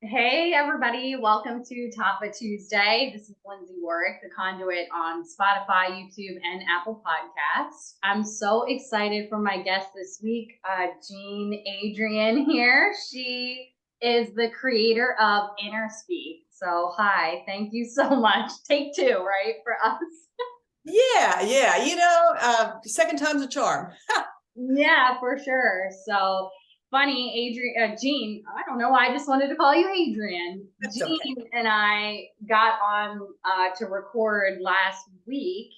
Hey, everybody. Welcome to Tattva Tuesday. This is Lindsay Warwick, the conduit on Spotify, YouTube, and Apple Podcasts. I'm so excited for my guest this week, Adrienne here. She is the creator of InnerSpeak. So, hi. Thank you so much. Take two, right, for us? Yeah. Second time's a charm. Yeah, for sure. So funny, Jean, I don't know why I just wanted to call you Adrienne. That's okay. Jean and I got on to record last week,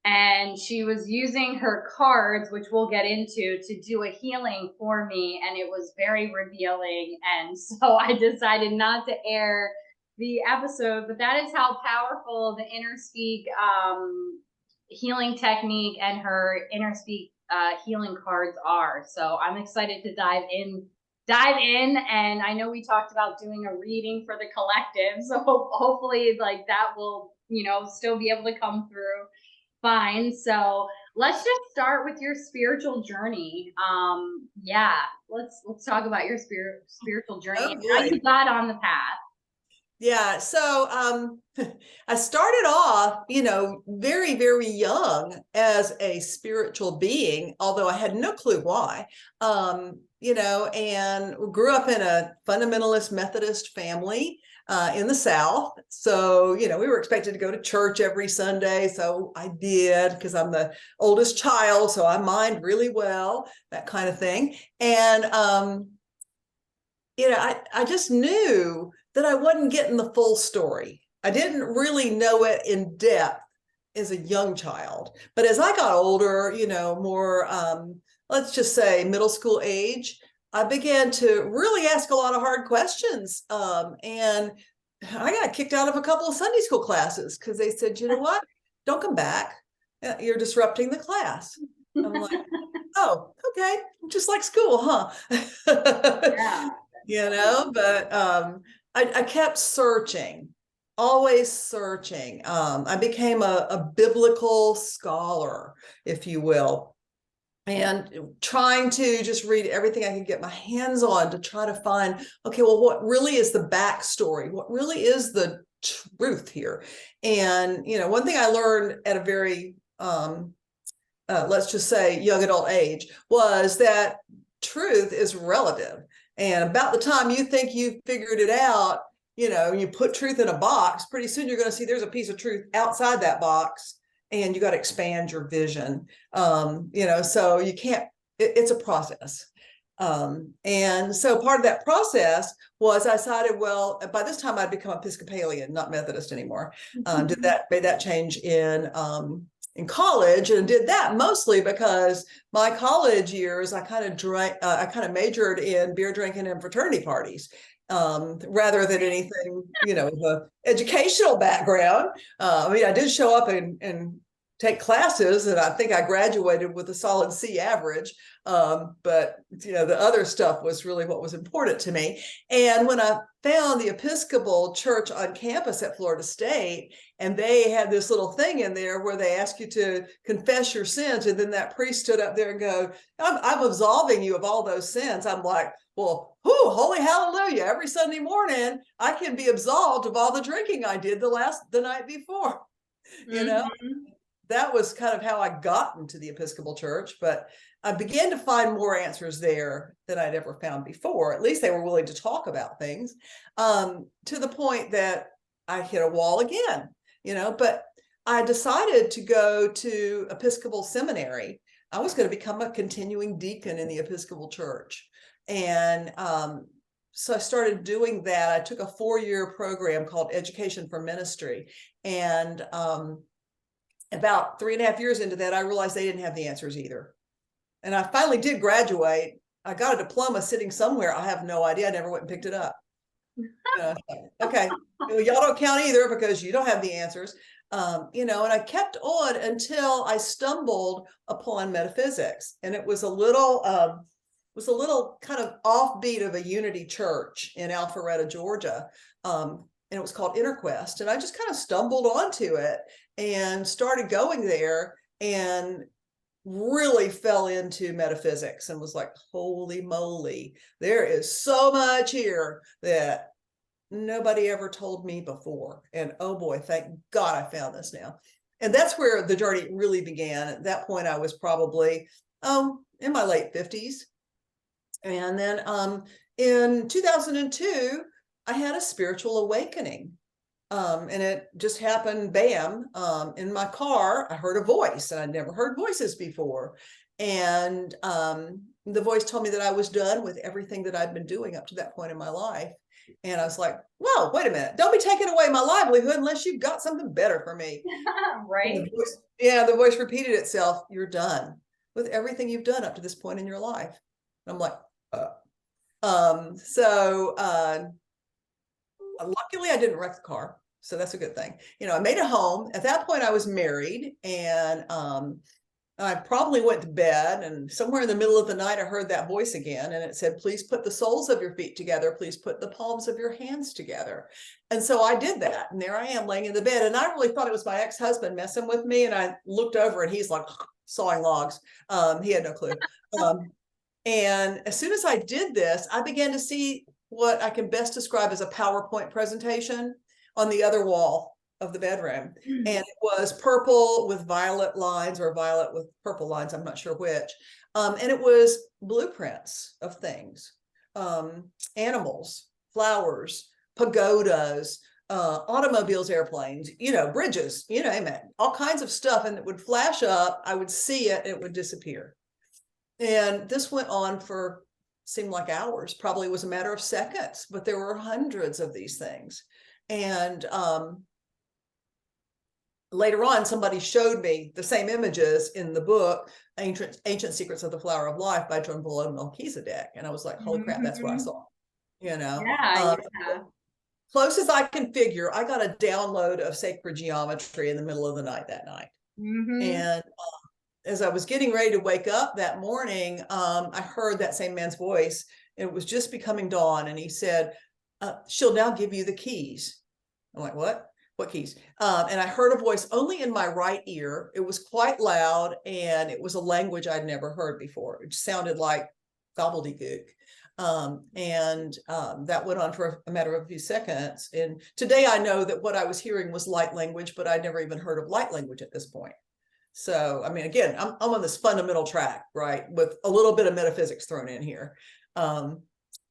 and she was using her cards, which we'll get into, to do a healing for me, and it was very revealing. And so I decided not to air the episode, but that is how powerful the InnerSpeak healing technique and her InnerSpeak healing cards are. So I'm excited to dive in, and I know we talked about doing a reading for the collective, so hopefully like that will still be able to come through fine. So let's just start with your spiritual journey. Yeah, let's talk about your spiritual journey Oh and how boy. you got on the path. Yeah. So I started off, very, very young as a spiritual being, although I had no clue why. And grew up in a fundamentalist Methodist family in the South. So, we were expected to go to church every Sunday. So I did because I'm the oldest child. So I mined really well, that kind of thing. And I just knew that I wasn't getting the full story. I didn't really know it in depth as a young child. But as I got older, more, let's just say middle school age, I began to really ask a lot of hard questions. And I got kicked out of a couple of Sunday school classes because they said, you know what? Don't come back. You're disrupting the class. I'm like, oh, okay. Just like school, huh? Yeah. But I kept searching, always searching. I became a biblical scholar, if you will, and trying to just read everything I could get my hands on to try to find, okay, well, what really is the backstory? What really is the truth here? And, one thing I learned at a very, let's just say young adult age was that truth is relative. And about the time you think you've figured it out, you put truth in a box, pretty soon you're going to see there's a piece of truth outside that box, and you got to expand your vision. So you can't, it's a process. And so part of that process was I decided, well, by this time I'd become Episcopalian, not Methodist anymore. Made that change in college, and did that mostly because my college years I kind of majored in beer drinking and fraternity parties rather than anything, the educational background. I did show up and take classes, and I think I graduated with a solid C average. But the other stuff was really what was important to me. And when I found the Episcopal church on campus at Florida State, and they had this little thing in there where they ask you to confess your sins, and then that priest stood up there and go, I'm absolving you of all those sins. I'm like, well, holy hallelujah. Every Sunday morning, I can be absolved of all the drinking I did the night before. That was kind of how I got into the Episcopal Church, but I began to find more answers there than I'd ever found before. At least they were willing to talk about things, to the point that I hit a wall again, but I decided to go to Episcopal seminary. I was going to become a continuing deacon in the Episcopal Church. And so I started doing that. I took a 4-year program called Education for Ministry. And about 3.5 years into that, I realized they didn't have the answers either. And I finally did graduate. I got a diploma sitting somewhere. I have no idea. I never went and picked it up. Okay, well, y'all don't count either because you don't have the answers. And I kept on until I stumbled upon metaphysics, and it was a little kind of offbeat of a unity church in Alpharetta, Georgia. And it was called InnerQuest. And I just kind of stumbled onto it and started going there. And really fell into metaphysics and was like, holy moly, there is so much here that nobody ever told me before. And oh boy, thank God I found this now. And that's where the journey really began. At that point, I was probably in my late 50s. And then in 2002, I had a spiritual awakening. And it just happened, bam, in my car. I heard a voice, and I'd never heard voices before. And the voice told me that I was done with everything that I'd been doing up to that point in my life. And I was like, whoa, wait a minute. Don't be taking away my livelihood unless you've got something better for me. Right. The voice repeated itself. You're done with everything you've done up to this point in your life. And I'm like, luckily I didn't wreck the car. So that's a good thing. I made it home. At that point I was married, and I probably went to bed, and somewhere in the middle of the night I heard that voice again, and it said, please put the soles of your feet together. Please put the palms of your hands together. And so I did that, and there I am laying in the bed, and I really thought it was my ex-husband messing with me, and I looked over and he's like sawing logs. He had no clue. And as soon as I did this, I began to see what I can best describe as a PowerPoint presentation on the other wall of the bedroom. And it was purple with violet lines, or violet with purple lines, I'm not sure which. And it was blueprints of things, animals, flowers, pagodas, automobiles, airplanes, bridges, all kinds of stuff. And it would flash up, I would see it, and it would disappear. And this went on for, seemed like hours, probably was a matter of seconds, but there were hundreds of these things. And later on, somebody showed me the same images in the book, Ancient Secrets of the Flower of Life by Joan Melchizedek. And I was like, holy crap, that's what I saw, Yeah. Close as I can figure, I got a download of sacred geometry in the middle of the night that night. And as I was getting ready to wake up that morning, I heard that same man's voice. It was just becoming dawn, and he said, she'll now give you the keys. I'm like, what? What keys? And I heard a voice only in my right ear. It was quite loud, and it was a language I'd never heard before. It sounded like gobbledygook. That went on for a matter of a few seconds. And today I know that what I was hearing was light language, but I'd never even heard of light language at this point. So, I mean, again, I'm on this fundamental track, right, with a little bit of metaphysics thrown in here. And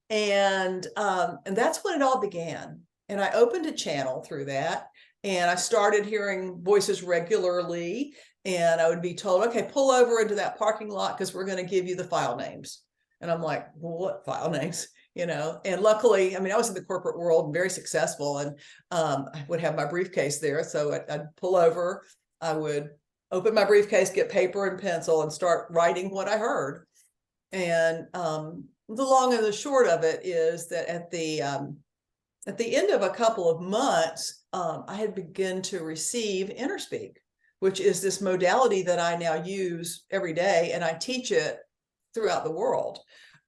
that's when it all began. And I opened a channel through that, and I started hearing voices regularly, and I would be told, okay, pull over into that parking lot because we're going to give you the file names. And I'm like, well, what file names? And luckily, I mean, I was in the corporate world and very successful, and I would have my briefcase there. So I'd pull over, I would open my briefcase, get paper and pencil, and start writing what I heard. And the long and the short of it is that at the end of a couple of months, I had begun to receive InnerSpeak, which is this modality that I now use every day, and I teach it throughout the world.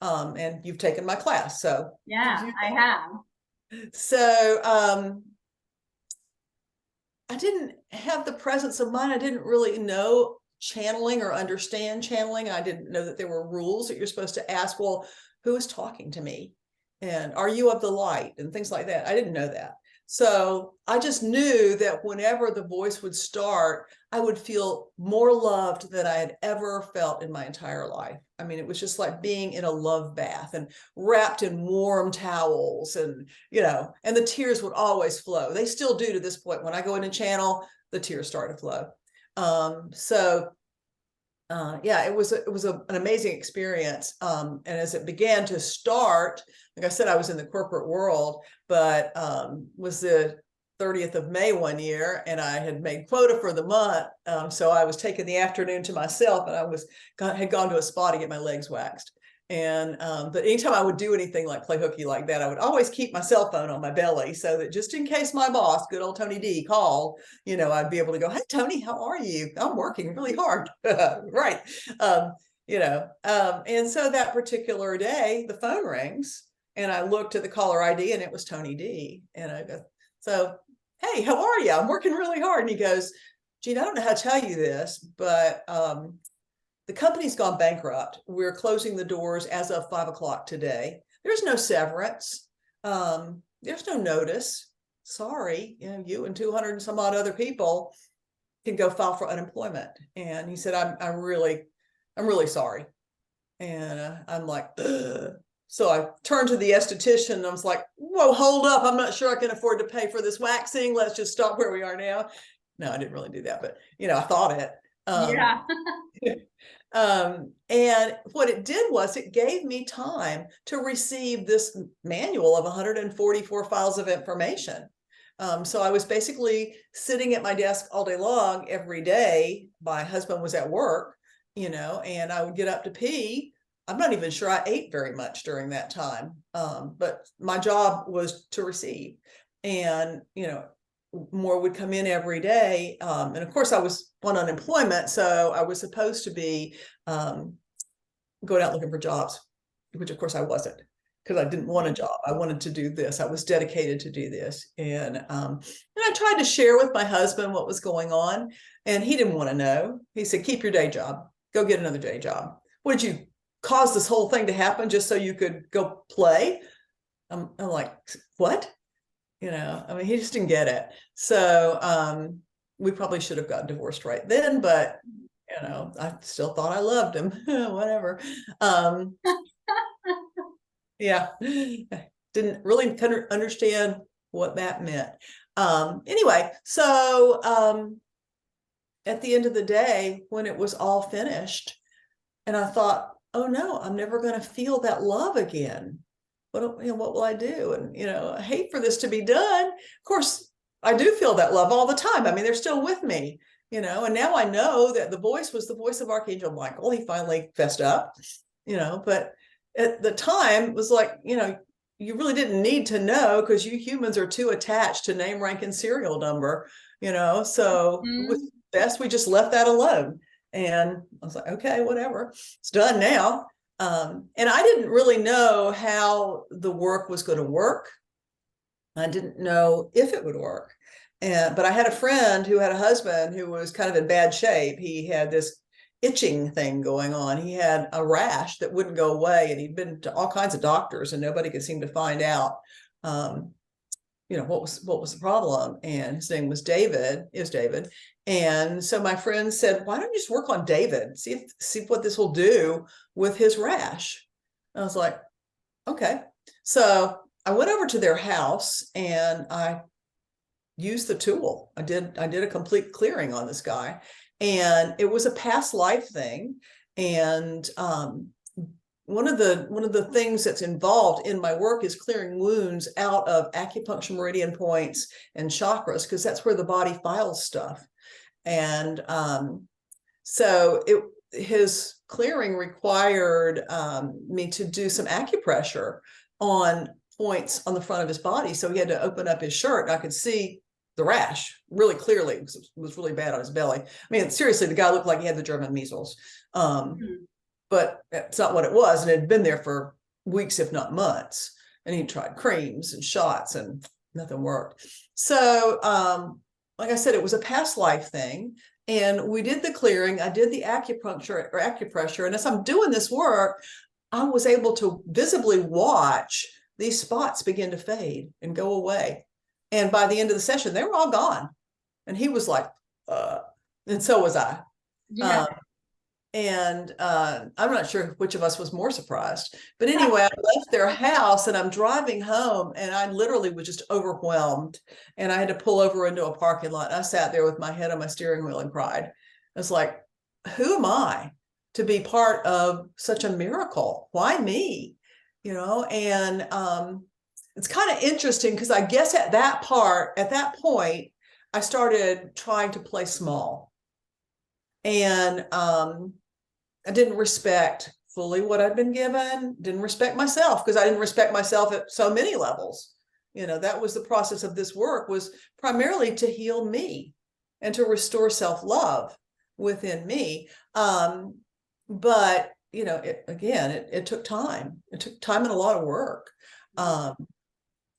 And you've taken my class, so yeah, I have. So I didn't have the presence of mind. I didn't really know channeling or understand channeling. I didn't know that there were rules that you're supposed to ask, well, who is talking to me? And are you of the light? And things like that. I didn't know that. So I just knew that whenever the voice would start, I would feel more loved than I had ever felt in my entire life. I mean, it was just like being in a love bath and wrapped in warm towels, and, and the tears would always flow. They still do to this point. When I go in a channel, the tears start to flow. Yeah, it was an amazing experience. And as it began to start, like I said, I was in the corporate world, but was the 30th of May one year, and I had made quota for the month. So I was taking the afternoon to myself, and I had gone to a spa to get my legs waxed. And but anytime I would do anything like play hooky like that, I would always keep my cell phone on my belly, so that just in case my boss, good old Tony D, called, I'd be able to go, hey Tony, how are you? I'm working really hard. Right. And so that particular day the phone rings, and I looked at the caller ID, and it was Tony D. And I go, so, hey, how are you? I'm working really hard. And he goes, Gene, I don't know how to tell you this, but the company's gone bankrupt. We're closing the doors as of 5 o'clock today. There's no severance. There's no notice. Sorry, you and 200 and some odd other people can go file for unemployment. And he said, I'm really sorry. And I'm like, ugh. So I turned to the esthetician and I was like, whoa, hold up. I'm not sure I can afford to pay for this waxing. Let's just stop where we are now. No, I didn't really do that, but I thought it. Yeah. And what it did was it gave me time to receive this manual of 144 files of information. So I was basically sitting at my desk all day long every day. My husband was at work, and I would get up to pee. I'm not even sure I ate very much during that time. But my job was to receive, and, more would come in every day. And of course I was on unemployment. So I was supposed to be going out looking for jobs, which of course I wasn't, because I didn't want a job. I wanted to do this. I was dedicated to do this. And I tried to share with my husband what was going on, and he didn't want to know. He said, keep your day job, go get another day job. What did you cause this whole thing to happen just so you could go play? I'm like, what? He just didn't get it. So we probably should have gotten divorced right then, but I still thought I loved him. Whatever. Yeah. Didn't really understand what that meant. Anyway, so at the end of the day, when it was all finished, and I thought, oh no, I'm never going to feel that love again. What will I do? And, I hate for this to be done. Of course, I do feel that love all the time. I mean, they're still with me, and now I know that the voice was the voice of Archangel Michael. He finally fessed up, but at the time it was like, you really didn't need to know, because you humans are too attached to name, rank, and serial number, so it was best we just left that alone. And I was like, okay, whatever, it's done now. And I didn't really know how the work was going to work. I didn't know if it would work. But I had a friend who had a husband who was kind of in bad shape. He had this itching thing going on. He had a rash that wouldn't go away, and he'd been to all kinds of doctors, and nobody could seem to find out, what was the problem. And his name was David, is David. And so my friend said, why don't you just work on David? See what this will do with his rash. And I was like, okay. So I went over to their house and I used the tool. I did a complete clearing on this guy, and it was a past life thing. And one of the things that's involved in my work is clearing wounds out of acupuncture meridian points and chakras, because that's where the body files stuff. And so his clearing required me to do some acupressure on points on the front of his body. So he had to open up his shirt, and I could see the rash really clearly. It was really bad on his belly. I mean, seriously, the guy looked like he had the German measles. But that's not what it was. And it had been there for weeks, if not months. And he tried creams and shots, and nothing worked. So, like I said, it was a past life thing. And we did the clearing. I did the acupressure. And as I'm doing this work, I was able to visibly watch these spots begin to fade and go away. And by the end of the session, they were all gone. And he was like, and so was I. Yeah. I'm not sure which of us was more surprised. But anyway, I left their house and I'm driving home, and I literally was just overwhelmed. And I had to pull over into a parking lot. And I sat there with my head on my steering wheel and cried. I was like, who am I to be part of such a miracle? Why me? And it's kind of interesting, because I guess at that point, I started trying to play small. And I didn't respect fully what I'd been given, didn't respect myself, because I didn't respect myself at so many levels. That was the process of this work, was primarily to heal me and to restore self-love within me. But, it took time. It took time and a lot of work.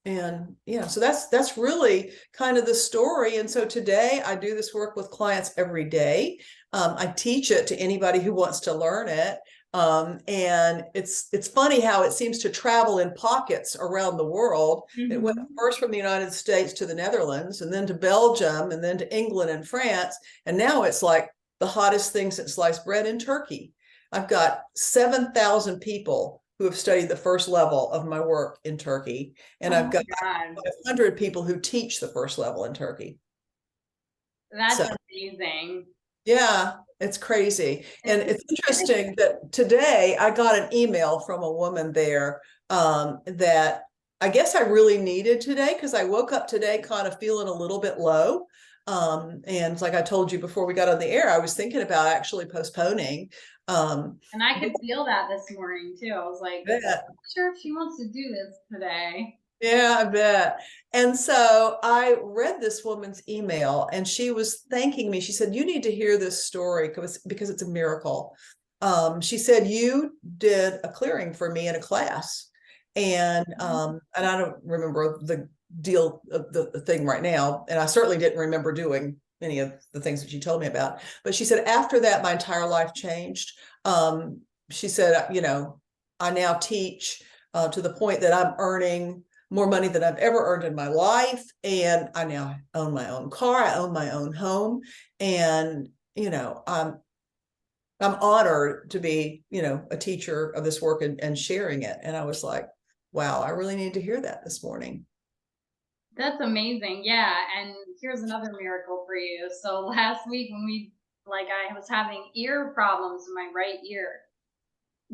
And yeah, so that's really kind of the story. And so today I do this work with clients every day. I teach it to anybody who wants to learn it. And it's funny how it seems to travel in pockets around the world. It went first from the United States to the Netherlands, and then to Belgium, and then to England and France. And now it's like the hottest thing since sliced bread in Turkey. I've got 7,000 people who have studied the first level of my work in Turkey. And I've got 500 people who teach the first level in Turkey. That's amazing. Yeah, it's crazy. And it's interesting that today I got an email from a woman there that I guess I really needed today, because I woke up today kind of feeling a little bit low. And like I told you before we got on the air, I was thinking about actually postponing. And I could feel that this morning too. I was like, I'm not sure if she wants to do this today. Yeah, I bet. And so I read this woman's email, and she was thanking me. She said, "You need to hear this story because it's a miracle." She said, "You did a clearing for me in a class." And I don't remember the deal of the thing right now. And I certainly didn't remember doing any of the things that she told me about. But she said, after that, my entire life changed. She said, I now teach to the point that I'm earning more money than I've ever earned in my life. And I now own my own car. I own my own home. And, I'm honored to be, a teacher of this work and sharing it. And I was like, wow, I really need to hear that this morning. That's amazing. Yeah. And here's another miracle for you. So last week when I was having ear problems in my right ear,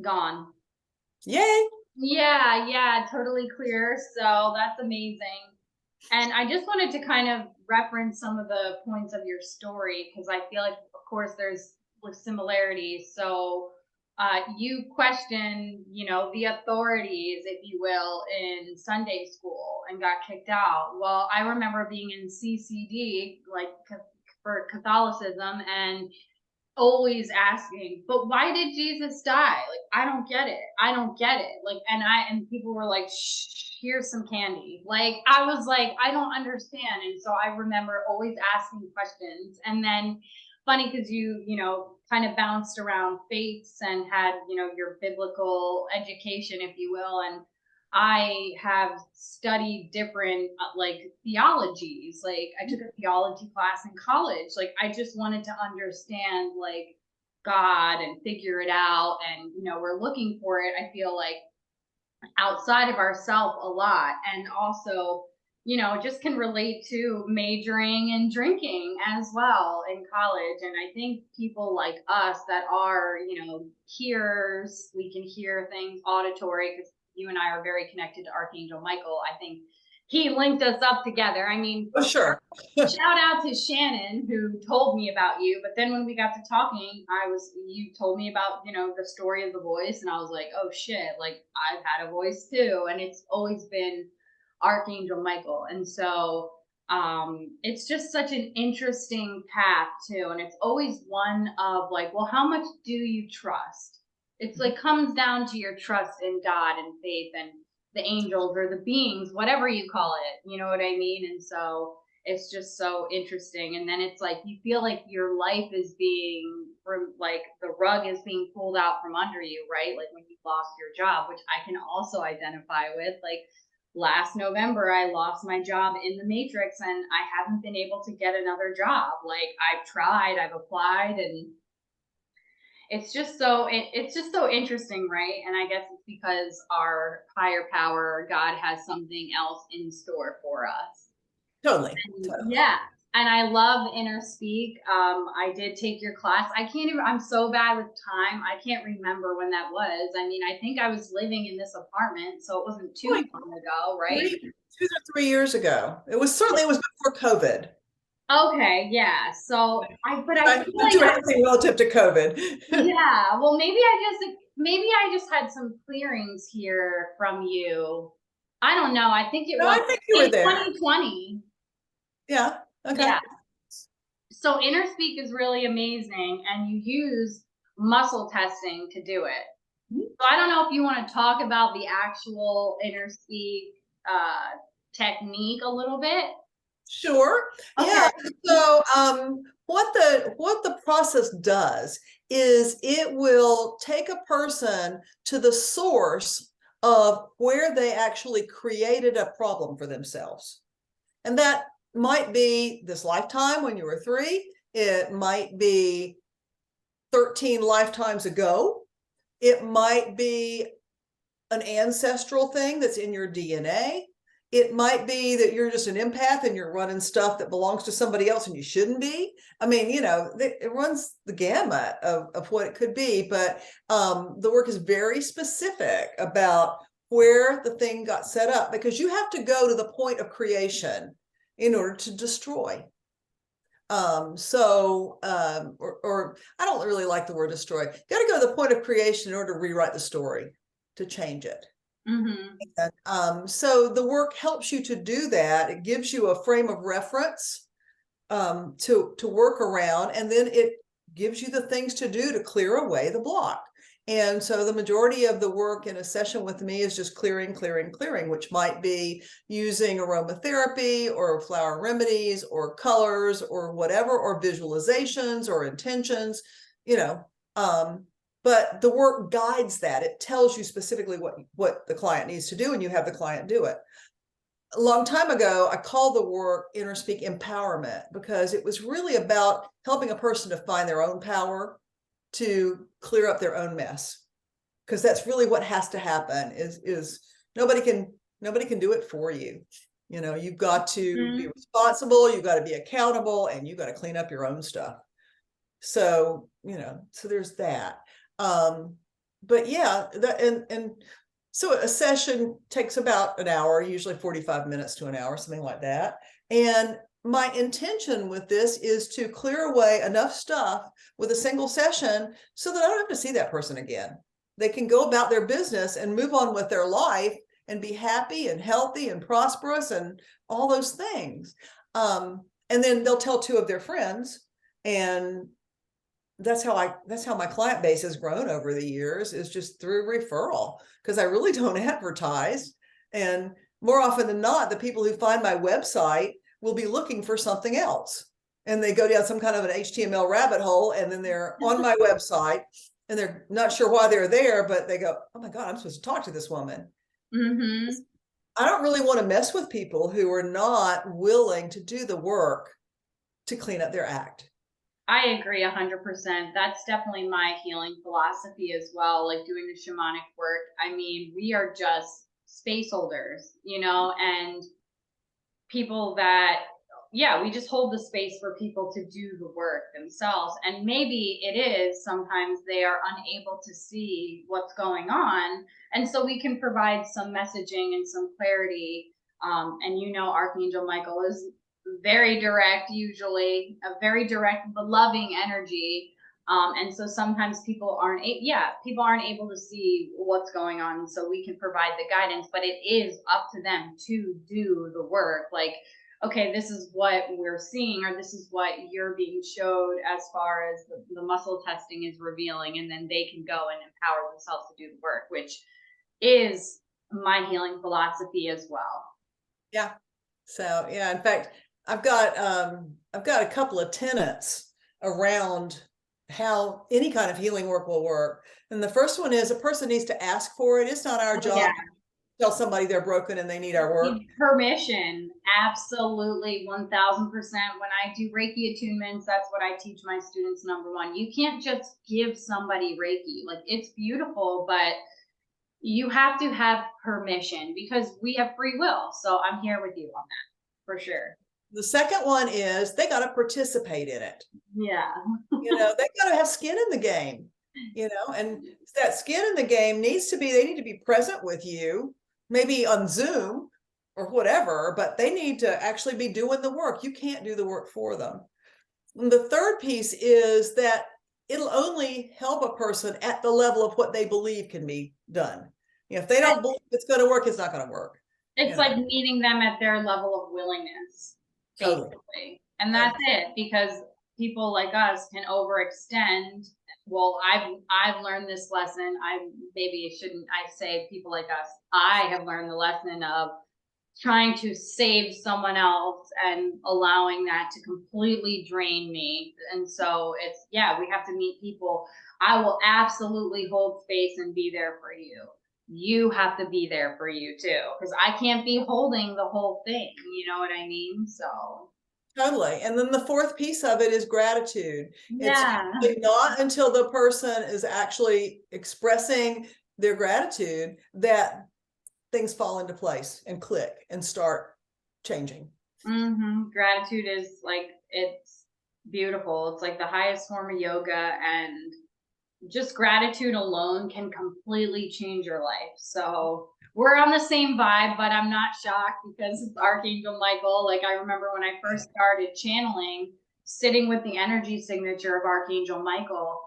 gone. Yay. Yeah, totally clear. So that's amazing. And I just wanted to kind of reference some of the points of your story, because I feel like, of course, there's similarities. So you question, the authorities, if you will, in Sunday school and got kicked out. Well, I remember being in CCD, for Catholicism, and always asking, but why did Jesus die? Like, I don't get it. I don't get it. And people were like, shh, here's some candy. Like, I was like, I don't understand. And so I remember always asking questions. And then funny, because you kind of bounced around faiths and had, your biblical education, if you will. And I have studied different theologies. Like, I took a theology class in college. Like, I just wanted to understand God and figure it out. And we're looking for it, I feel like, outside of ourselves a lot. And also, just can relate to majoring in drinking as well in college. And I think people like us that are, hearers, we can hear things auditory, because you and I are very connected to Archangel Michael. I think he linked us up together. I mean, for sure. Shout out to Shannon, who told me about you. But then when we got to talking, you told me about, the story of the voice. And I was like, oh shit, like, I've had a voice too. And it's always been Archangel Michael. And so it's just such an interesting path too. And it's always one of like, well, how much do you trust? It's like comes down to your trust in God and faith and the angels or the beings, whatever you call it. You know what I mean? And so it's just so interesting. And then it's like you feel like your life is being, like, the rug is being pulled out from under you, right? Like when you lost your job, which I can also identify with. Like, last November, I lost my job in the Matrix, and I haven't been able to get another job. Like, I've tried, I've applied, and it's just so interesting, right? And I guess it's because our higher power, God, has something else in store for us. Totally. Yeah. And I love InnerSpeak. I did take your class. I'm so bad with time. I can't remember when that was. I mean, I think I was living in this apartment, so it wasn't too long ago, right? 2 or 3 years ago. It was before COVID. Okay, yeah. So I feel like do anything relative to COVID. Yeah. Well, maybe I just had some clearings here from you. I don't know. I think it was I think you were there. 2020. Yeah. Okay. Yeah. So InnerSpeak is really amazing, and you use muscle testing to do it. So I don't know if you want to talk about the actual InnerSpeak technique a little bit? Sure. Okay. Yeah. So what the process does is it will take a person to the source of where they actually created a problem for themselves. And that might be this lifetime when you were 3. It might be 13 lifetimes ago. It might be an ancestral thing that's in your DNA. It might be that you're just an empath and you're running stuff that belongs to somebody else and you shouldn't be. I mean, it runs the gamut of what it could be, but the work is very specific about where the thing got set up, because you have to go to the point of creation in order to destroy. Or I don't really like the word destroy. You got to go to the point of creation in order to rewrite the story, to change it. So the work helps you to do that. It gives you a frame of reference to work around, and then it gives you the things to do to clear away the block. And so the majority of the work in a session with me is just clearing, which might be using aromatherapy or flower remedies or colors or whatever, or visualizations or intentions, but the work guides that. It tells you specifically what the client needs to do, and you have the client do it. A long time ago, I called the work InnerSpeak empowerment, because it was really about helping a person to find their own power, to clear up their own mess. Because that's really what has to happen is nobody can do it for you. You've got to be responsible, you've got to be accountable, and you've got to clean up your own stuff. So, so there's that. But yeah, so a session takes about an hour, usually 45 minutes to an hour, something like that. And my intention with this is to clear away enough stuff with a single session so that I don't have to see that person again. They can go about their business and move on with their life and be happy and healthy and prosperous and all those things. And then they'll tell 2 of their friends, and that's how my client base has grown over the years, is just through referral, because I really don't advertise. And more often than not, the people who find my website will be looking for something else, and they go down some kind of an HTML rabbit hole, and then they're on my website and they're not sure why they're there, but they go, oh my God, I'm supposed to talk to this woman. I don't really want to mess with people who are not willing to do the work to clean up their act. I agree 100%. That's definitely my healing philosophy as well, like doing the shamanic work. I mean, we are just space holders, and people that, we just hold the space for people to do the work themselves. And maybe it is sometimes they are unable to see what's going on. And so we can provide some messaging and some clarity. And Archangel Michael is very direct, usually a very direct, loving energy. And so sometimes people aren't able to see what's going on. So we can provide the guidance, but it is up to them to do the work. Like, okay, this is what we're seeing, or this is what you're being showed as far as the muscle testing is revealing. And then they can go and empower themselves to do the work, which is my healing philosophy as well. Yeah. So yeah, in fact, I've got a couple of tenets around how any kind of healing work will work. And the first one is a person needs to ask for it. It's not our job to tell somebody they're broken and they need our work. Permission, absolutely, 1000%. When I do Reiki attunements, that's what I teach my students. Number one, you can't just give somebody Reiki. Like, it's beautiful, but you have to have permission, because we have free will. So I'm here with you on that, for sure. The second one is they got to participate in it. Yeah. They got to have skin in the game, and that skin in the game they need to be present with you, maybe on Zoom or whatever, but they need to actually be doing the work. You can't do the work for them. And the third piece is that it'll only help a person at the level of what they believe can be done. If they don't believe it's going to work, it's not going to work. It's like meeting them at their level of willingness, basically. Totally. And that's it, because people like us can overextend. Well, I've learned this lesson. I say people like us. I have learned the lesson of trying to save someone else and allowing that to completely drain me. And so it's, yeah, we have to meet people. I will absolutely hold space and be there for you. You have to be there for you too, because I can't be holding the whole thing. You know what I mean? So Totally. And then the fourth piece of it is gratitude. It's yeah. usually not until the person is actually expressing their gratitude that things fall into place and click and start changing. Gratitude is like, it's beautiful. It's like the highest form of yoga, and just gratitude alone can completely change your life. So we're on the same vibe, but I'm not shocked because it's Archangel Michael. Like, I remember when I first started channeling, sitting with the energy signature of Archangel Michael,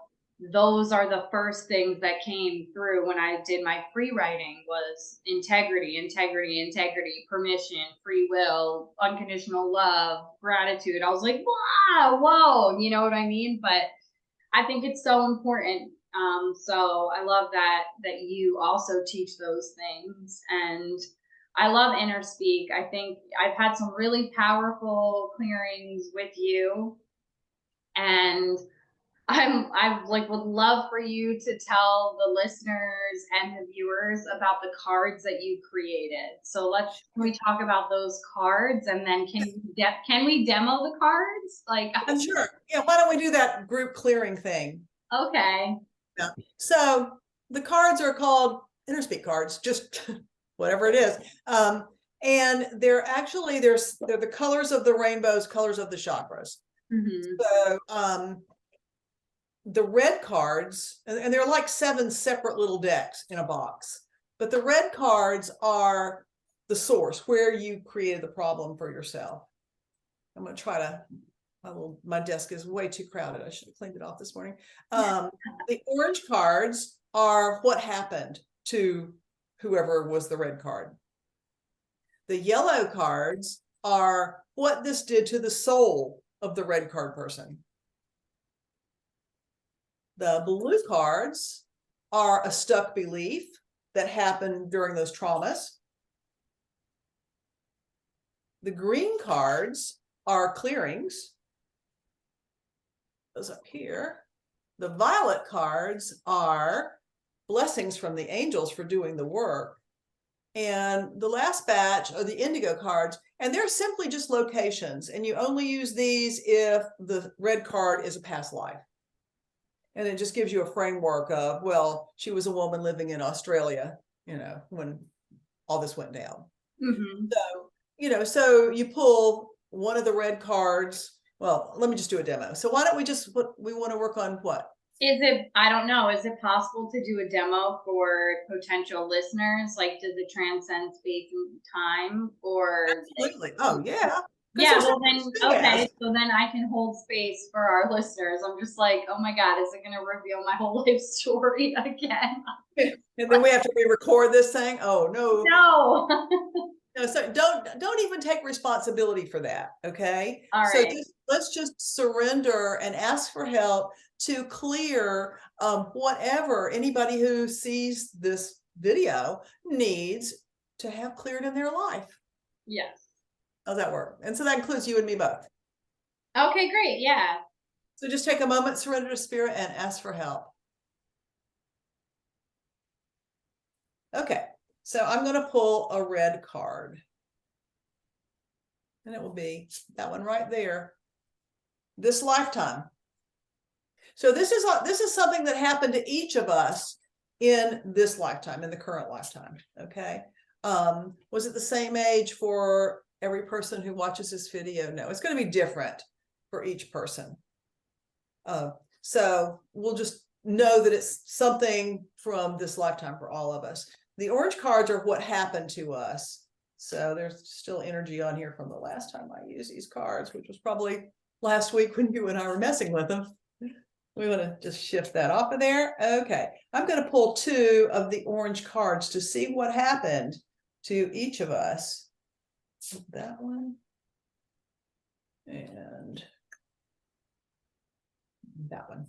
those are the first things that came through when I did my free writing was integrity, integrity, integrity, permission, free will, unconditional love, gratitude. I was like, wow, whoa, you know what I mean? But I think it's so important. So I love that you also teach those things, and I love InnerSpeak. I think I've had some really powerful clearings with you, and I like would love for you to tell the listeners and the viewers about the cards that you created. So can we talk about those cards, and then can we demo the cards? Like, Sure. Yeah. Why don't we do that group clearing thing? okay. Yeah. So the cards are called InnerSpeak cards, just whatever it is. And they're actually, they're the colors of the rainbows, colors of the chakras. So the red cards, and they're like 7 separate little decks in a box, but the red cards are the source where you created the problem for yourself. I'm going to try to, my desk is way too crowded. I should have cleaned it off this morning. The orange cards are what happened to whoever was the red card. The yellow cards are what this did to the soul of the red card person. The blue cards are a stuck belief that happened during those traumas. The green cards are clearings. Those up here. The violet cards are blessings from the angels for doing the work. And the last batch are the indigo cards, and they're simply just locations. And you only use these if the red card is a past life. And it just gives you a framework of, well, she was a woman living in Australia, you know, when all this went down. So, you know, so you pull one of the red cards. Well, let me just do a demo. So why don't we just, we want to work on what? I don't know, is it possible to do a demo for potential listeners? Like, does it transcend space and time, or? Absolutely. Oh, yeah. Yeah, well then, okay, so then I can hold space for our listeners. I'm just like, oh my God, is it going to reveal my whole life story again? And then we have to re-record this thing. Oh, no. No. No, so don't even take responsibility for that. Okay. All So right. let's just surrender and ask for help to clear whatever anybody who sees this video needs to have cleared in their life. Yes. How's that work? And so that includes you and me both. Okay, great. Yeah. So just take a moment, surrender to spirit, and ask for help. Okay, so I'm going to pull a red card. And it will be that one right there. This lifetime. So this is something that happened to each of us in this lifetime, in the current lifetime. Okay. Was it the same age for every person who watches this video? No, it's going to be different for each person. So we'll just know that it's something from this lifetime for all of us. The orange cards are what happened to us. So there's still energy on here from the last time I used these cards, which was probably last week when you and I were messing with them. We want to just shift that off of there. Okay, I'm going to pull 2 of the orange cards to see what happened to each of us. That one. And that one.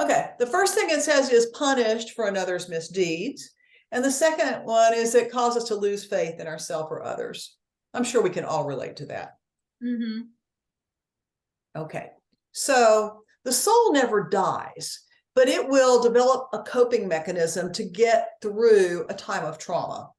Okay, the first thing it says is punished for another's misdeeds. And the second one is it causes us to lose faith in ourselves or others. I'm sure we can all relate to that. Mm-hmm. Okay, so the soul never dies, but it will develop a coping mechanism to get through a time of trauma.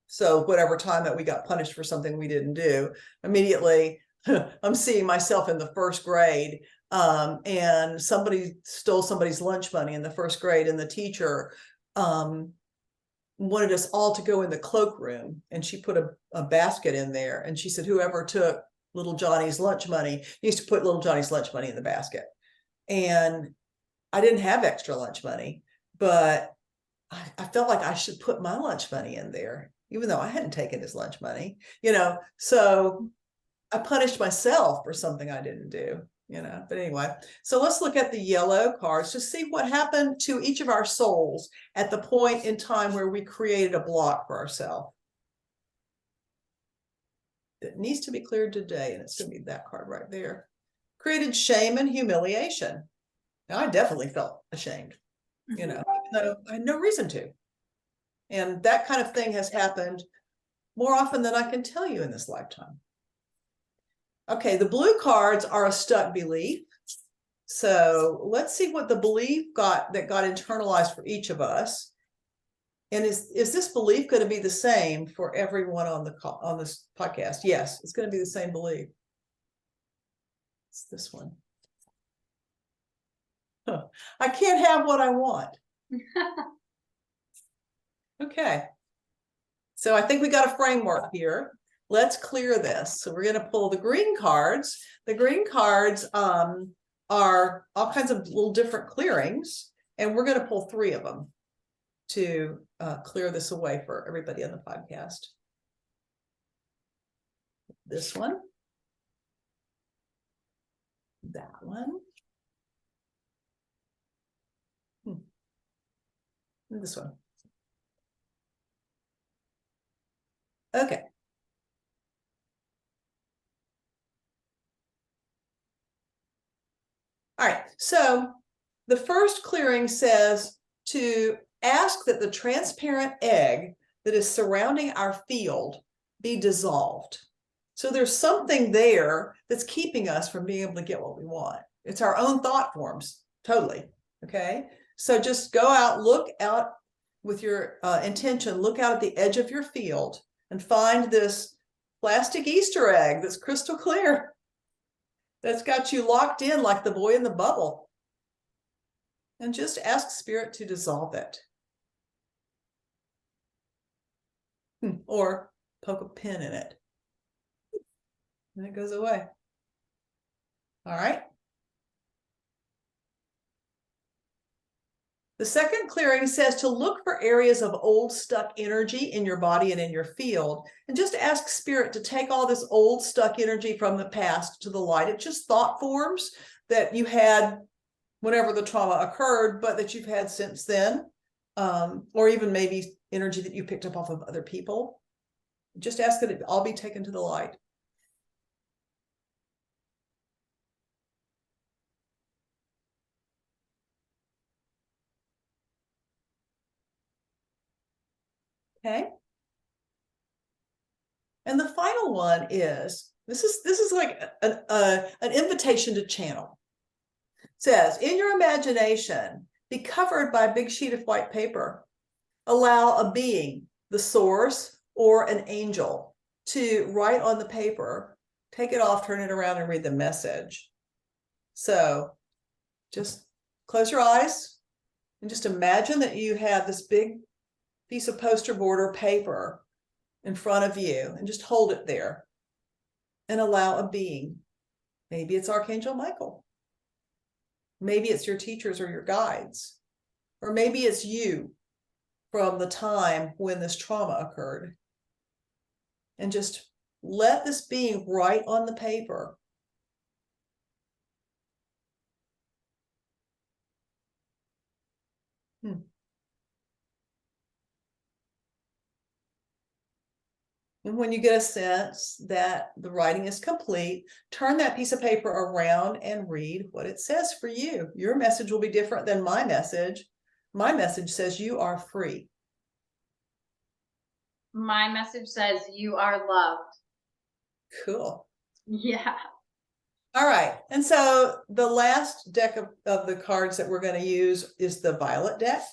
So whatever time that we got punished for something we didn't do, immediately I'm seeing myself in the first grade, and somebody stole somebody's lunch money in the first grade, and the teacher wanted us all to go in the cloakroom, and she put a basket in there, and she said, whoever took little Johnny's lunch money used to put little Johnny's lunch money in the basket. And I didn't have extra lunch money, but I felt like I should put my lunch money in there, even though I hadn't taken his lunch money, so I punished myself for something I didn't do, but anyway, so let's look at the yellow cards to see what happened to each of our souls at the point in time where we created a block for ourselves. It needs to be cleared today, and it's going to be that card right there. Created shame and humiliation. Now, I definitely felt ashamed, even though I had no reason to. And that kind of thing has happened more often than I can tell you in this lifetime. Okay, the blue cards are a stuck belief. So let's see what the belief that got internalized for each of us. And is this belief going to be the same for everyone on this podcast? Yes, it's going to be the same belief. It's this one. Huh. I can't have what I want. Okay. So I think we got a framework here. Let's clear this. So we're going to pull the green cards. The green cards are all kinds of little different clearings, and we're going to pull 3 of them to clear this away for everybody on the podcast. This one, that one, and this one. Okay. All right, so the first clearing says to ask that the transparent egg that is surrounding our field be dissolved. So there's something there that's keeping us from being able to get what we want. It's our own thought forms, totally, okay? So just go out, look out with your intention, look out at the edge of your field and find this plastic Easter egg that's crystal clear, that's got you locked in like the boy in the bubble. And just ask Spirit to dissolve it. Or poke a pin in it. And it goes away. All right. The second clearing says to look for areas of old stuck energy in your body and in your field, and just ask Spirit to take all this old stuck energy from the past to the light. It's just thought forms that you had whenever the trauma occurred, but that you've had since then, or even maybe energy that you picked up off of other people. Just ask that it all be taken to the light. Okay. And the final one is, this is like an invitation to channel. It says, in your imagination, be covered by a big sheet of white paper. Allow a being, the source, or an angel to write on the paper, take it off, turn it around, and read the message. So just close your eyes and just imagine that you have this big piece of poster board or paper in front of you, and just hold it there and allow a being. Maybe it's Archangel Michael. Maybe it's your teachers or your guides. Or maybe it's you from the time when this trauma occurred. And just let this being write on the paper. And when you get a sense that the writing is complete, turn that piece of paper around and read what it says for you. Your message will be different than my message. My message says you are free. My message says you are loved. Cool. Yeah. All right. And so the last deck of the cards that we're going to use is the violet deck.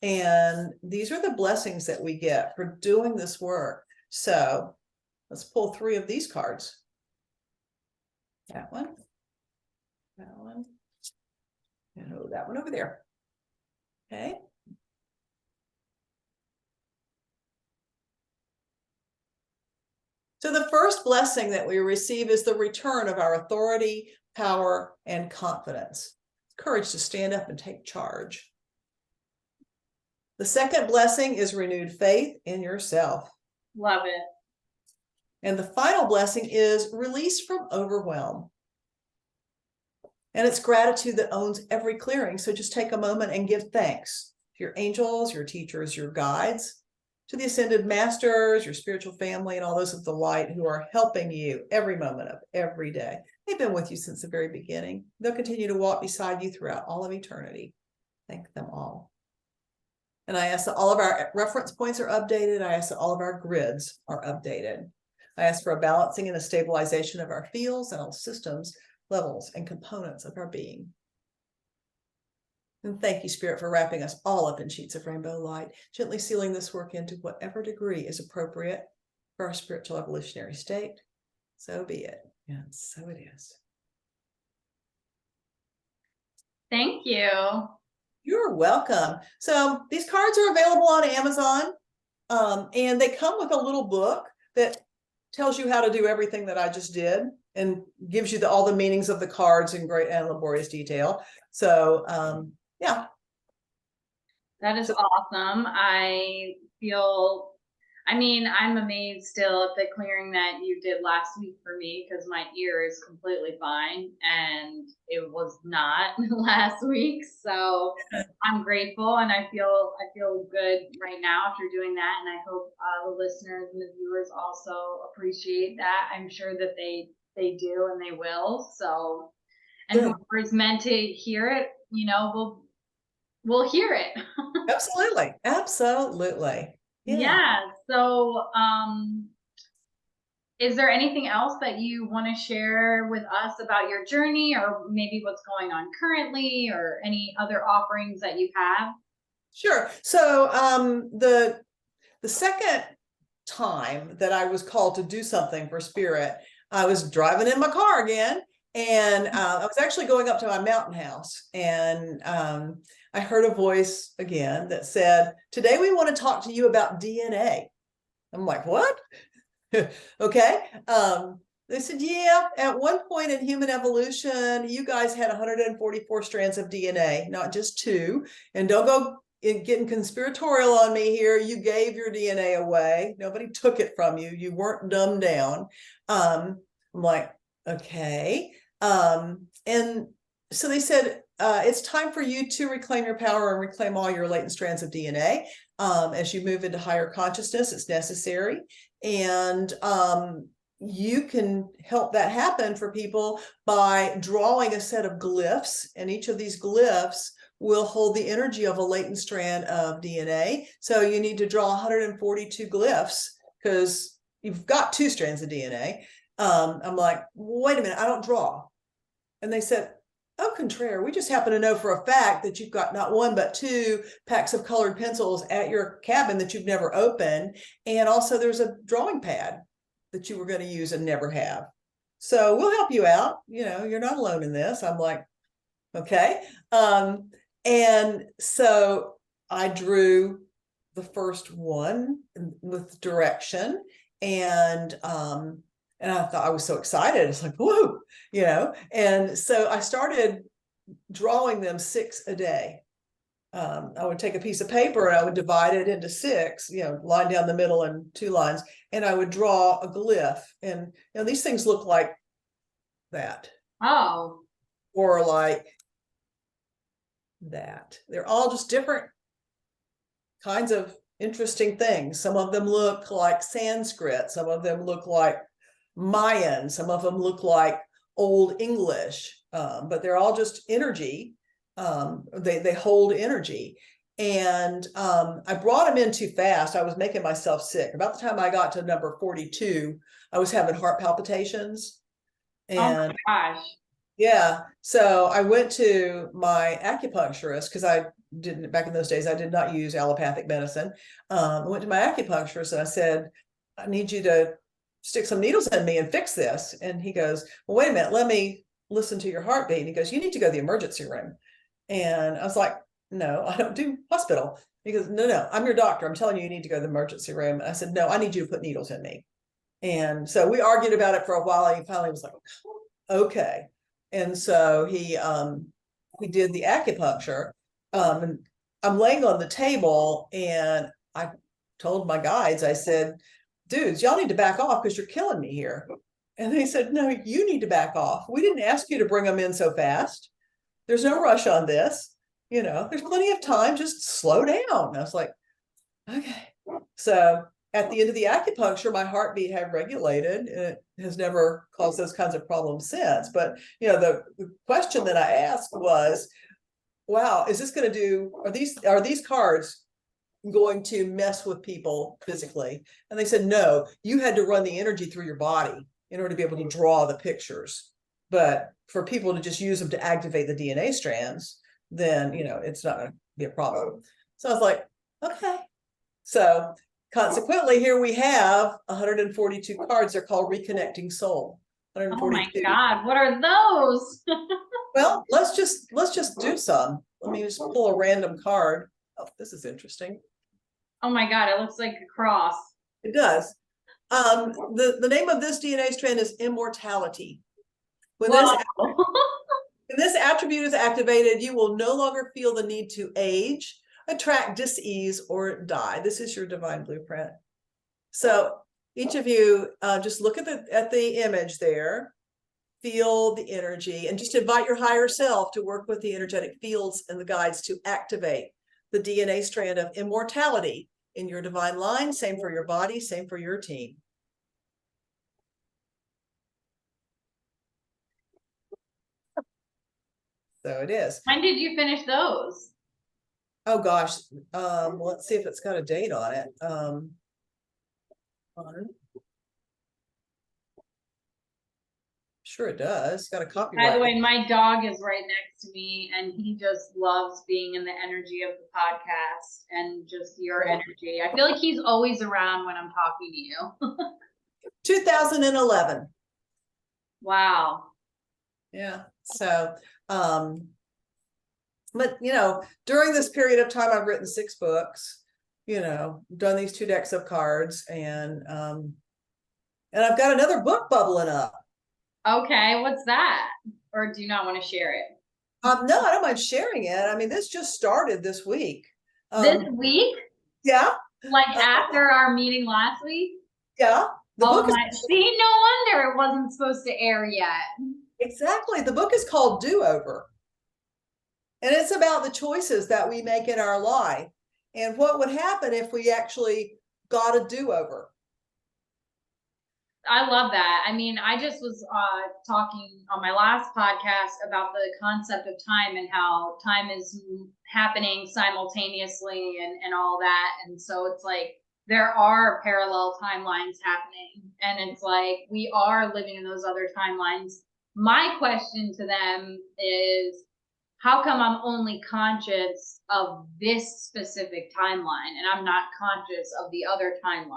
And these are the blessings that we get for doing this work. So let's pull 3 of these cards. That one, and that one over there. Okay. So the first blessing that we receive is the return of our authority, power, and confidence. Courage to stand up and take charge. The second blessing is renewed faith in yourself. Love it. And the final blessing is release from overwhelm. And it's gratitude that owns every clearing. So just take a moment and give thanks to your angels, your teachers, your guides, to the ascended masters, your spiritual family, and all those of the light who are helping you every moment of every day. They've been with you since the very beginning. They'll continue to walk beside you throughout all of eternity. Thank them all. And I ask that all of our reference points are updated. I ask that all of our grids are updated. I ask for a balancing and a stabilization of our fields and all systems, levels, and components of our being. And thank you, Spirit, for wrapping us all up in sheets of rainbow light, gently sealing this work into whatever degree is appropriate for our spiritual evolutionary state. So be it. And so it is. Thank you. You're welcome. So these cards are available on Amazon, and they come with a little book that tells you how to do everything that I just did and gives you all the meanings of the cards in great and laborious detail. So yeah. That is awesome. I'm amazed still at the clearing that you did last week for me, because my ear is completely fine and it was not last week. So I'm grateful, and I feel good right now after doing that. And I hope the listeners and the viewers also appreciate that. I'm sure that they do, and they will. So, and whoever is meant to hear it, we'll hear it. Absolutely. Absolutely. Yeah. So, is there anything else that you want to share with us about your journey, or maybe what's going on currently, or any other offerings that you have? Sure. So the second time that I was called to do something for Spirit, I was driving in my car again, and I was actually going up to my mountain house, and I heard a voice again that said, "Today we want to talk to you about DNA." I'm like, "What?" Okay. They said, "Yeah, at one point in human evolution, you guys had 144 strands of DNA, not just 2. And don't go getting conspiratorial on me here. You gave your DNA away. Nobody took it from you. You weren't dumbed down." I'm like, okay. And so they said, it's time for you to reclaim your power and reclaim all your latent strands of DNA. As you move into higher consciousness, it's necessary. And you can help that happen for people by drawing a set of glyphs, and each of these glyphs will hold the energy of a latent strand of DNA. So you need to draw 142 glyphs because you've got 2 strands of DNA. I'm like, wait a minute, I don't draw. And they said, "Au contraire, we just happen to know for a fact that you've got not 1, but 2 packs of colored pencils at your cabin that you've never opened. And also there's a drawing pad that you were going to use and never have. So we'll help you out. You're not alone in this." I'm like, okay. And so I drew the first one with direction, and I thought, I was so excited. It's like, whoa, and so I started drawing them 6 a day. I would take a piece of paper and I would divide it into 6, line down the middle and 2 lines, and I would draw a glyph. And these things look like that. Oh. Or like that. They're all just different kinds of interesting things. Some of them look like Sanskrit, some of them look like Mayan, some of them look like Old English, but they're all just energy. They hold energy. And I brought them in too fast. I was making myself sick. About the time I got to number 42, I was having heart palpitations. And oh my gosh. yeah, so I went to my acupuncturist because I didn't, back in those days, I did not use allopathic medicine. I went to my acupuncturist and I said, I need you to stick some needles in me and fix this. And he goes, well, wait a minute, let me listen to your heartbeat. And he goes, you need to go to the emergency room. And I was like, no, I don't do hospital. He goes, no, I'm your doctor. I'm telling you, you need to go to the emergency room. And I said, no, I need you to put needles in me. And so we argued about it for a while. He finally was like, okay. And so he did the acupuncture. And I'm laying on the table and I told my guides, I said, dudes, y'all need to back off because you're killing me here. And they said, no, you need to back off. We didn't ask you to bring them in so fast. There's no rush on this. You know, there's plenty of time. Just slow down. And I was like, okay. So at the end of the acupuncture, my heartbeat had regulated, and it has never caused those kinds of problems since. But you know, the question that I asked was, wow, is this going to do, are these cards going to mess with people physically? And they said, no, you had to run the energy through your body in order to be able to draw the pictures. But for people to just use them to activate the DNA strands, then, you know, it's not going to be a problem. So I was like, okay. So consequently, here we have 142 cards. They're called Reconnecting Soul. Oh my 142. God, what are those? Well, let's just do some. Let me just pull a random card. Oh, this is interesting. Oh my God, it looks like a cross. It does. The name of this DNA strand is immortality. When this attribute is activated, you will no longer feel the need to age, attract dis-ease, or die. This is your divine blueprint. So each of you just look at the image there, feel the energy, and just invite your higher self to work with the energetic fields and the guides to activate the DNA strand of immortality in your divine line. Same for your body, same for your team. So it is. When did you finish those? Oh gosh, let's see if it's got a date on it. Sure it does. It's got a copyright. By the way, my dog is right next to me and he just loves being in the energy of the podcast and just your energy. I feel like he's always around when I'm talking to you. 2011. Wow. Yeah. So, but you know, during this period of time, I've written 6 books, you know, done these 2 decks of cards, and I've got another book bubbling up. Okay, what's that? Or do you not want to share it? No, I don't mind sharing it. I mean, this just started this week. This week? Yeah. Like after our meeting last week? Yeah. The Oh book my, see, no wonder it wasn't supposed to air yet. exactly. The book is called Do Over. And it's about the choices that we make in our life and what would happen if we actually got a do-over. I love that. I mean, I just was talking on my last podcast about the concept of time and how time is happening simultaneously and all that. And so it's like there are parallel timelines happening. And it's like we are living in those other timelines. My question to them is, how come I'm only conscious of this specific timeline and I'm not conscious of the other timelines?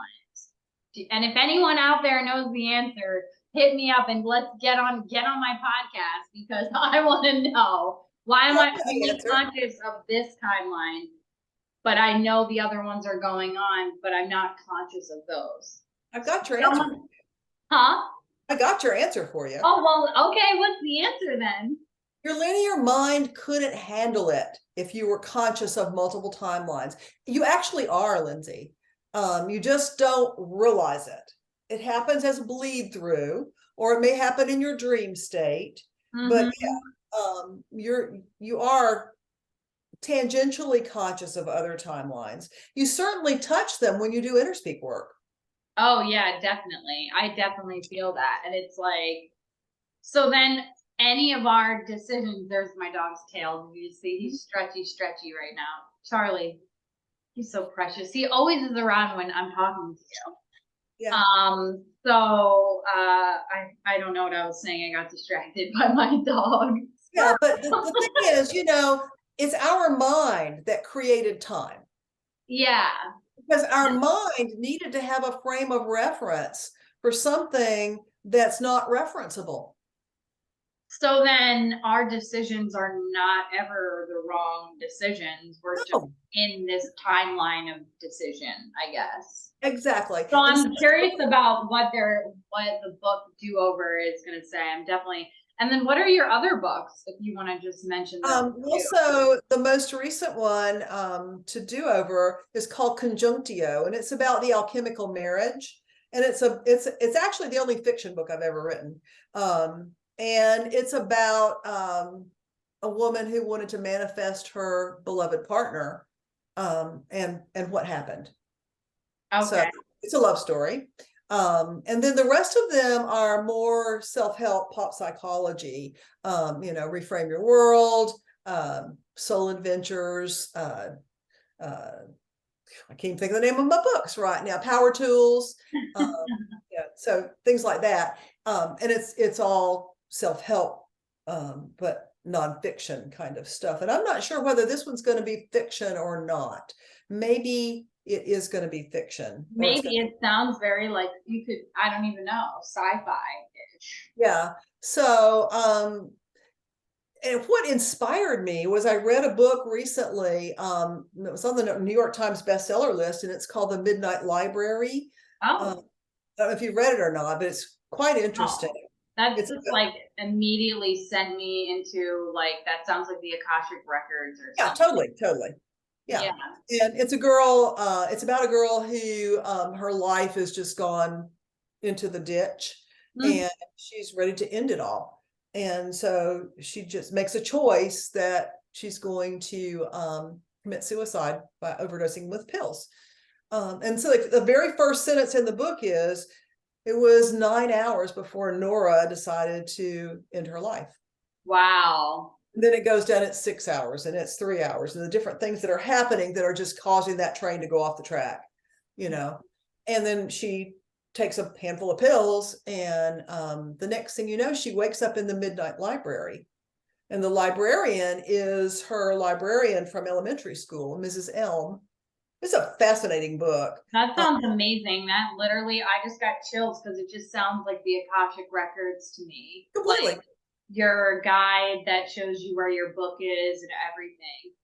And if anyone out there knows the answer, hit me up and let's get on my podcast, because I want to know, why am I only conscious of this timeline, but I know the other ones are going on, but I'm not conscious of those. I've got your answer. Huh? I got your answer for you. Oh, well, okay. What's the answer then? Your linear mind couldn't handle it if you were conscious of multiple timelines. You actually are, Lindsay. You just don't realize it. It happens as bleed through, or it may happen in your dream state. Mm-hmm. But yeah, you are tangentially conscious of other timelines. You certainly touch them when you do InnerSpeak work. Oh yeah, definitely. I definitely feel that. And it's like, so then any of our decisions, there's my dog's tail. You see, he's stretchy right now. Charlie, he's so precious. He always is around when I'm talking to you. Yeah. I don't know what I was saying. I got distracted by my dog. Yeah, but the thing is, it's our mind that created time. Yeah. Because our mind needed to have a frame of reference for something that's not referenceable. So then our decisions are not ever the wrong decisions. We're just in this timeline of decision, I guess. Exactly. So I'm curious about what the book Do Over is going to say. I'm definitely. And then what are your other books, if you want to just mention them? So the most recent one to Do Over is called Conjunctio, and it's about the alchemical marriage. And it's actually the only fiction book I've ever written. And it's about a woman who wanted to manifest her beloved partner, and what happened. Okay. So it's a love story. And then the rest of them are more self-help, pop psychology, Reframe Your World, Soul Adventures. I can't think of the name of my books right now. Power Tools. So things like that. And it's all self-help, but nonfiction kind of stuff. And I'm not sure whether this one's going to be fiction or not. Maybe it is going to be fiction. Maybe it sounds very like I don't even know, sci-fi-ish. Yeah. So, and what inspired me was I read a book recently. It was on the New York Times bestseller list, and it's called The Midnight Library. Oh. I don't know if you've read it or not, but it's quite interesting. That's just like immediately sent me into that sounds like the Akashic Records or something. Yeah, totally. Yeah. And it's a girl, it's about a girl who her life has just gone into the ditch, and she's ready to end it all. And so she just makes a choice that she's going to commit suicide by overdosing with pills. And so the very first sentence in the book is, it was 9 hours before Nora decided to end her life. Wow. And then it goes down at 6 hours, and it's 3 hours, and the different things that are happening that are just causing that train to go off the track, And then she takes a handful of pills, and the next thing you know, she wakes up in the Midnight Library. And the librarian is her librarian from elementary school, Mrs. Elm. It's a fascinating book. That sounds amazing. That literally, I just got chills because it just sounds like the Akashic Records to me. Completely. Like your guide that shows you where your book is and everything.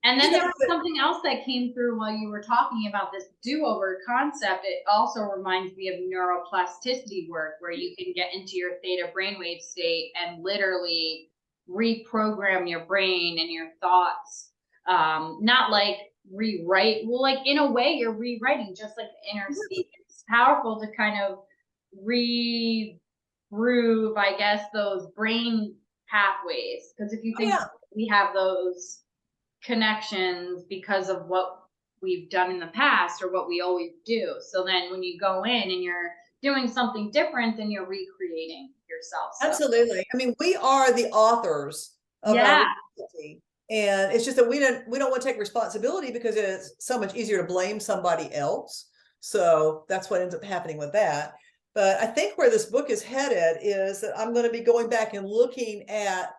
And then there was something else that came through while you were talking about this do-over concept. It also reminds me of neuroplasticity work, where you can get into your theta brainwave state and literally reprogram your brain and your thoughts. Not like rewrite. Well, like in a way, you're rewriting, just like the InnerSpeak. It's powerful to kind of regroove, I guess, those brain pathways. Because if you think we have those connections because of what we've done in the past or what we always do. So then when you go in and you're doing something different, then you're recreating yourself. So. Absolutely. I mean, we are the authors of our reality. And it's just that we don't want to take responsibility because it's so much easier to blame somebody else. So that's what ends up happening with that. But I think where this book is headed is that I'm going to be going back and looking at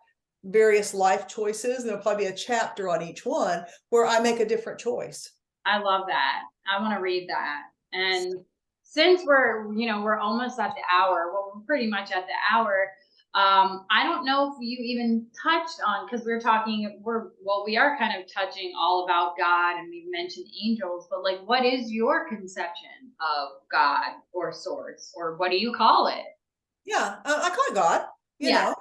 various life choices, and there'll probably be a chapter on each one where I make a different choice. I love that. I want to read that. And since we're almost at the hour, well, we're pretty much at the hour. I don't know if you even touched on, because we are kind of touching all about God, and we've mentioned angels, but what is your conception of God or source, or what do you call it? Yeah, I call it God, you know.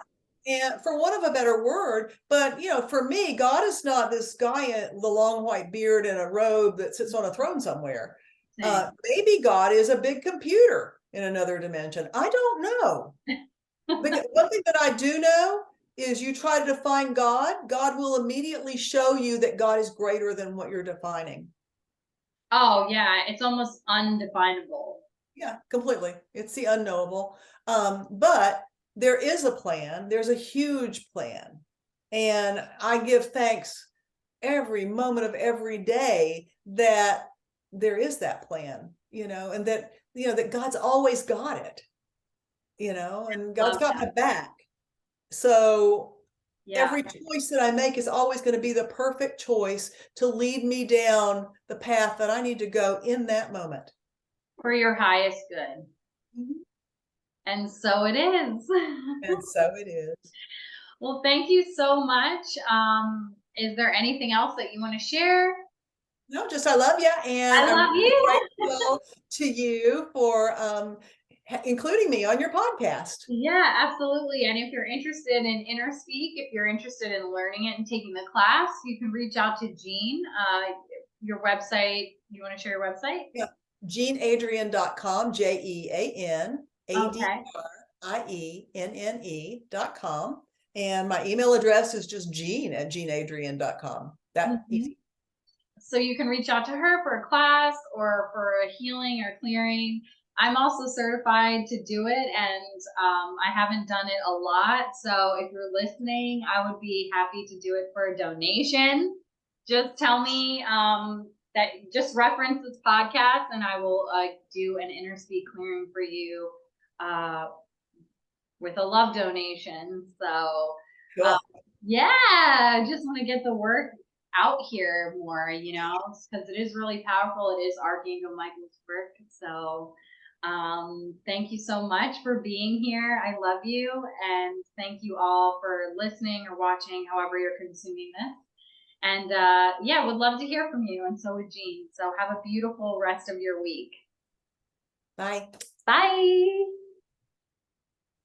And for want of a better word, but for me, God is not this guy with a long white beard and a robe that sits on a throne somewhere. Maybe God is a big computer in another dimension. I don't know. Because one thing that I do know is you try to define God, God will immediately show you that God is greater than what you're defining. Oh yeah, it's almost undefinable. Yeah, completely. It's the unknowable. But there is a plan. There's a huge plan. And I give thanks every moment of every day that there is that plan, and that, that God's always got it, and God's Love got that. my back. So Yeah, every choice that I make is always going to be the perfect choice to lead me down the path that I need to go in that moment. for your highest good. Mhm. And so it is. And so it is. Well, thank you so much. Is there anything else that you want to share? No, just I love you, and I I'm love really you. grateful to you for including me on your podcast. Yeah, absolutely. And if you're interested in InnerSpeak, if you're interested in learning it and taking the class, you can reach out to Jean. Your website, you want to share your website? Yeah, JeanAdrienne.com, Okay. JeanAdrienne.com, and my email address is just Jean@JeanAdrienne.com. That Mhm. easy. So you can reach out to her for a class or for a healing or clearing. I'm also certified to do it, and I haven't done it a lot. So if you're listening, I would be happy to do it for a donation. Just tell me that just reference this podcast, and I will do an InnerSpeak clearing for you uh, with a love donation. So uh, Cool. yeah, just want to get the work out here more, because it is really powerful. It is Archangel Michael's work. So thank you so much for being here. I love you. And thank you all for listening or watching, however you're consuming this. And yeah, would love to hear from you. And so would Jean. So have a beautiful rest of your week. Bye. Bye.